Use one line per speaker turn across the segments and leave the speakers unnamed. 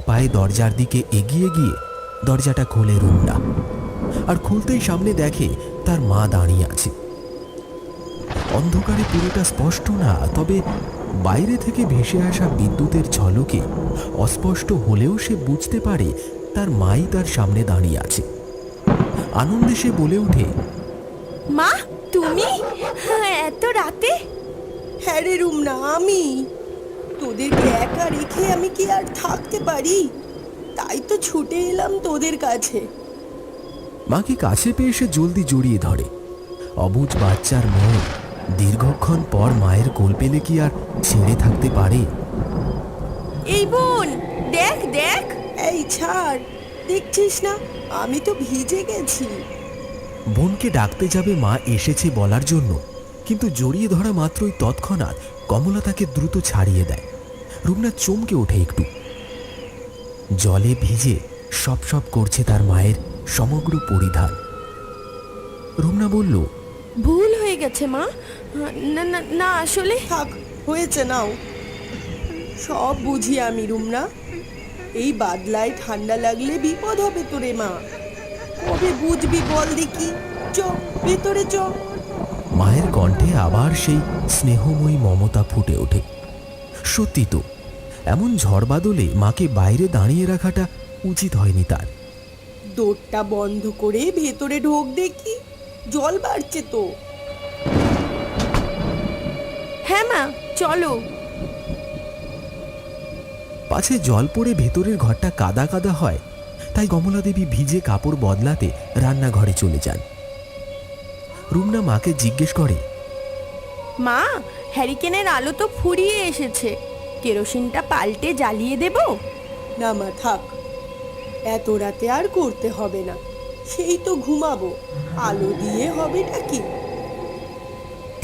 পায়ে দরজার দিকে এগিয়ে গিয়ে দরজাটা খোলে রুমনা। আর খুলতেই সামনে দেখে তার মা দাঁড়িয়ে আছে। অন্ধকারে পুরোটা স্পষ্ট না, তবে বাইরে থেকে ভেসে আসা বিদ্যুতের ঝলকে অস্পষ্ট হলেও সে বুঝতে পারে তার মাই তার সামনে দাঁড়িয়ে আছে। আনন্দে সে বলে ওঠে,
মা তুমি এত রাতে?
হ্যাঁ রে রুমনা, আমি তোদেরকে একা রেখে আমি কি আর থাকতে পারি? তাই তো ছুটে এলাম তোদের কাছে।
মাকে কাছে পেয়ে সে জলদি জড়িয়ে ধরে। অবুঝ বাচ্চার মন দীর্ঘক্ষণ পর মায়ের কোল পেলে কি আর ছেড়ে থাকতে পারে?
এই বোন, দেখ দেখ।
এই ছাড়, দেখছিস না আমি তো ভিজে গেছি।
বোনকে ডাকতে যাবে মা এসেছে বলার জন্য, কিন্তু জড়িয়ে ধরা মাত্রই তৎক্ষণাৎ কমলা তাকে দ্রুত ছাড়িয়ে দেয়। রুমনা চমকে ওঠে একটু। জলে ভিজে সপ সপ করছে তার মায়ের সমগ্র পরিধান। রুমনা বলল,
ভুল হয়ে গেছে মা। না না না, আসলে
থাক, হয়েছে, নাও। সব বুঝি আমি রুমনা। এই বাদলায় ঠান্ডা লাগলে বিপদ হবে তোরে মা। কবে বুঝবি বল দেখি? চ ভেতরে চ।
মায়ের কণ্ঠে আবার সেই স্নেহময়ী মমতা ফুটে ওঠে। সত্যি তো, এমন ঝড় বাদলে মাকে বাইরে দাঁড়িয়ে রাখাটা উচিত হয়নি তার।
দোরটা বন্ধ করে ভেতরে ঢোক দেখি, জল বাড়ছে তো।
হ্যাঁ মা, চলো।
পাছে জল পড়ে ভেতরের ঘরটা কাদা কাদা হয়, তাই কমলা দেবী ভিজে কাপড় বদলাতে রান্নাঘরে চলে যান। রুমনা মাকে জিজ্ঞেস করে,
মা, হ্যারিকেনের আলো তো ফুরিয়ে এসেছে, কেরোসিনটা পাল্টে জ্বালিয়ে দেব?
না মা, থাক, এত রাতে আর করতে হবে না। সেই তো ঘুমাবো, আলো দিয়ে হবেটা কি?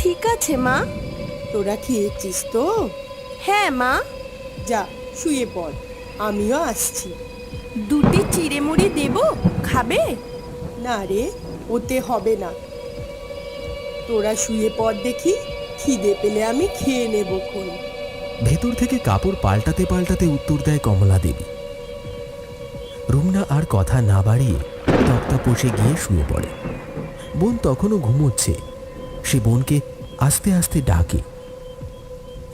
ঠিক আছে মা।
তোরা খেয়েছিস তো?
হ্যাঁ মা।
যা শুয়ে পড়, আমিও আসছি।
দুটি চিড়ে মুড়ি দেব, খাবে?
না রে, ওতে হবে না। তোরা শুয়ে পড় দেখি, খিদে পেলে আমি খেয়ে নেব খন।
ভেতর থেকে কাপড় পাল্টাতে পাল্টাতে উত্তর দেয় কমলা দেবী। রুমনা আর কথা না বাড়িয়ে তক্তা পোষে গিয়ে শুয়ে পড়ে। বোন তখনও ঘুমোচ্ছে। সে বোনকে আস্তে আস্তে ডাকে,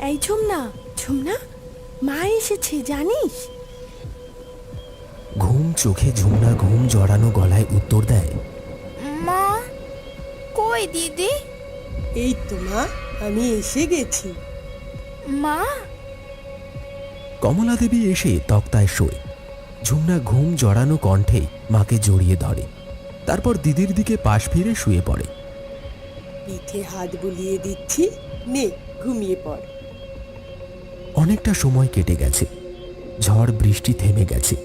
এই ঝুমনা, ঝুমনা, মা এসেছে জানিস?
ঘুম চোখে ঝুমনা ঘুম জড়ানো গলায় উত্তর দেয়,
মা কই দিদি?
এই তো মা, আমি এসে গেছি।
মা?
কমলা দেবী এসে তক্তায় শোয়। ঝুমনা ঘুম জড়ানো কণ্ঠে মাকে জড়িয়ে ধরে, তারপর দিদির দিকে পাশ ফিরে শুয়ে পড়ে।
পিঠে হাত বুলিয়ে দিচ্ছি, নে ঘুমিয়ে পড়।
অনেকটা সময় কেটে গেছে। ঝড় বৃষ্টি থেমে গেছে।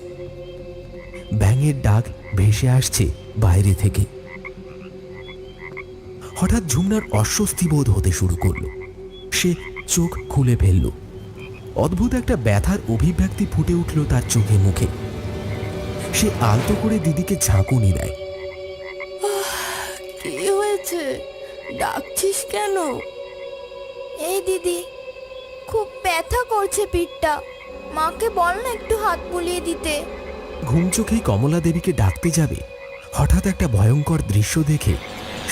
ব্যাঙের ডাক ভেসে আসছে বাইরে থেকে। হঠাৎ ঝুমনার অস্বস্তি বোধ হতে শুরু করলো। সে চোখ খুলে ফেলল। অদ্ভুত একটা ব্যথার অভিব্যক্তি ফুটে উঠল তার চোখে মুখে। সে আলতো করে দিদিকে ঝাঁকুনি দেয়।
কি হয়েছে? ডাকছিস কেন?
এই দিদি, খুব ব্যথা করছে পিঠটা, মাকে বল না একটু হাত বুলিয়ে দিতে।
ঘুম চোখেই কমলা দেবীকে ডাকতে যাবে, হঠাৎ একটা ভয়ঙ্কর দৃশ্য দেখে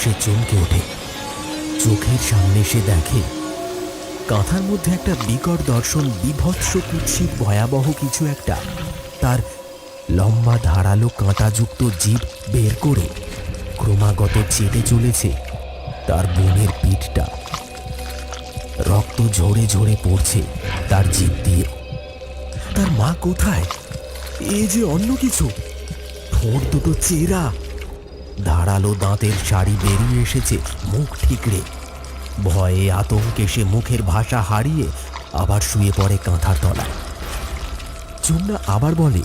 সে চমকে ওঠে। চোখের সামনে সে দেখে কাঁথার মধ্যে একটা বিকট দর্শন, বিভৎস কুৎসিত ভয়াবহ কিছু একটা তার লম্বা ধারালো কাঁটাযুক্ত জিভ বের করে ক্রমাগত চেটে চলেছে তার বোনের পিঠটা। রক্ত ঝরে ঝরে পড়ছে তার জিভ দিয়ে। তার মা কোথায়? এ যে অন্য কিছু। ঠোঁট দুটো চেরা, ধারালো দাঁতের শাড়ি বেরিয়ে এসেছে মুখ ঠিকরে। ভয়ে আতঙ্কে সে মুখের ভাষা হারিয়ে আবার শুয়ে পড়ে কাঁথার তলায়। ঝুমনা আবার বলে,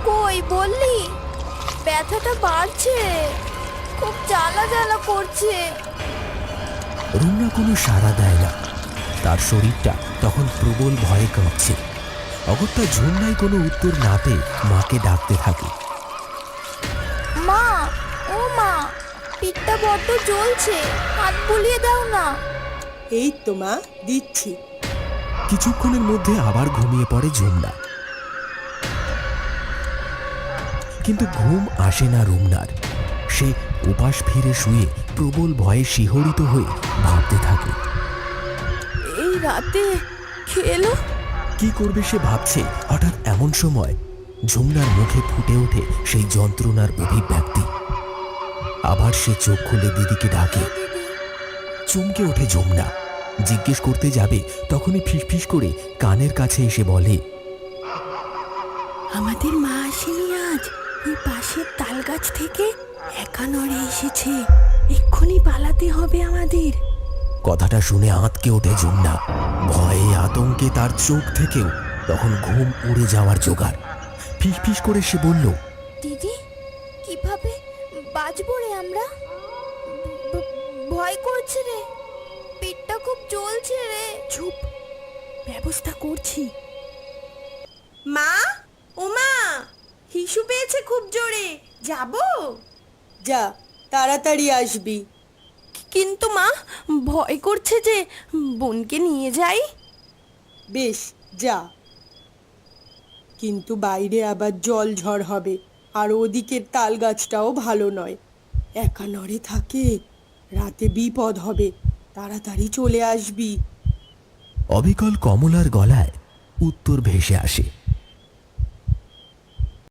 কই বললি? ব্যথাটা বাড়ছে, খুব জ্বালা জ্বালা করছে।
রুমনা কোনো সাড়া দেয় না। তার শরীরটা তখন প্রবল ভয়ে কাঁপছে। অগত্যা ঝুমনাই কোনো উত্তর না পেয়ে মাকে ডাকতে থাকে।
মা, ও মা, পিঠটা বড্ড জ্বলছে, হাত বুলিয়ে দাও না।
এই তো মা, দিচ্ছি।
কিছুক্ষণের মধ্যে আবার ঘুমিয়ে পড়ে ঝুমনা। কিন্তু ঘুম আসে না রুমনার। সে উপাস ফিরে শুয়ে প্রবল ভয়ে শিহরিত হয়ে ভাবতে থাকে।
এই রাতে খেলো।
কি করবে সে ভাবছে, হঠাৎ এমন সময় ঝুমনার মুখে ফুটে ওঠে সেই যন্ত্রণার অভিব্যক্তি। আবার সে চোখ খুলে দিদিকে ডাকে। চমকে ওঠে যমুনা। জিজ্ঞেস করতে যাবে তখনই ফিসফিস করে কানের কাছে এসে বলে,
আমাদের মা আসেনি আজ, ওই পাশের তাল গাছ থেকে একা নড়ে এসেছে, এক্ষুনি পালাতে হবে আমাদের।
কথাটা শুনে আঁতকে ওঠে যমুনা। ভয়ে আতঙ্কে তার চোখ থেকেও তখন ঘুম উড়ে যাওয়ার জোগাড়। ফিসফিস করে সে বলল,
দিদি কিভাবে বাঁচবো রে আমরা? ভয় করছে রে, পেটটা খুব জ্বলছে রে।
চুপ, ব্যবস্থা করছি।
মা, ও মা, হিসু পেয়েছে খুব জোরে, যাবো? যা, তাড়াতাড়ি আসবি।
কিন্তু মা, ভয় করছে যে, বোনকে নিয়ে যাই।
বেশ, যা। কিন্তু বাইরে আবার জল ঝড় হবে, আর ওদিকের তাল গাছটাও ভালো নয়। একা নড়ে থাকে, রাতে বিপদ হবে, তাড়াতাড়ি চলে আসবি।
অবিকল কমলার গলায় উত্তর ভেসে আসে।